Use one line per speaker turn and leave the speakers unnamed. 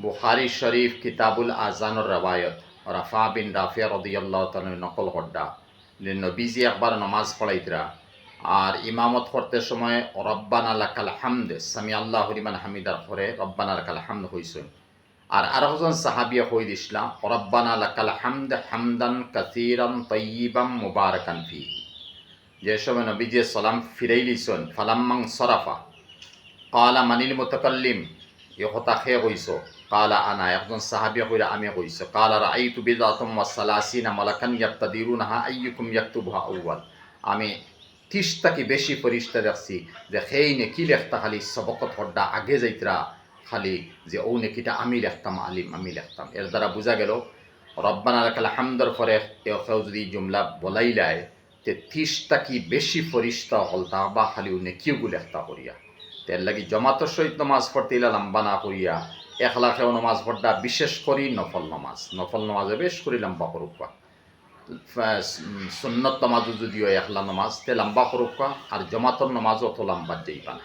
বুখারী শরীফ কিতাবুল আজানুর রবায়ত রাফা বিন রাফিয়া রাদিয়াল্লাহু তাআলা নকল করডা নবীজি একবার নামাজ পড়াইতরা আর ইমামত করতে সময় রব্বানা লাকাল হামদ সামি আল্লাহু লিমান হামিদার পরে রব্বানা লাকাল হামদ হইছেন। আর আরেকজন সাহাবিয়া কই দিছিলা রব্বানা লাকাল হামদ হামদান কাসীরান তাইয়িবান মুবারাকান ফিহি। যে সময় নবীজি সালাম ফিরাইলিছেন ফালাম্মাং সরাফা কালা মানিল মুতাকাল্লিম এ কথা খেয়ে কইছো কালা আনা একজন সাহাবিয়া কইরা আমি কইছো কালা রাআইতু বিদাতুম ওয়া সালাসিনা মালাকান ইয়াক্তাদিরুনহা আইয়ুকুম ইয়াকতুবুহা আউয়াল। আমি 30টা কি বেশি ফেরেশতা দেখছি যে সেই নেকি লেখতা খালি সবকত হড্ডা আগে যাইতরা খালি যে ও নেকিটা আমি লেখতাম আলিম আমি লেখতাম। এর দ্বারা বোঝা গেল রব্বানা লাকাল হামদর পরে কেউ যদি জুমলা বলাইলায় যে 30টা কি বেশি ফেরেশতা হলতা বা খালি ও নেকিও লেখতা করিয়া তের লাগি জমাতর সহিত নমাজ পড়তে ইলা লম্বা না করিয়া একলাখেও নমাজ পড়া বিশেষ করি নফল নমাজে বেশ করি লম্বা করুকা সুন্নত নমাজও যদিও একলা নমাজ তে লম্বা করুকা আর জমাতর নমাজও অত লম্বা যাইবা না।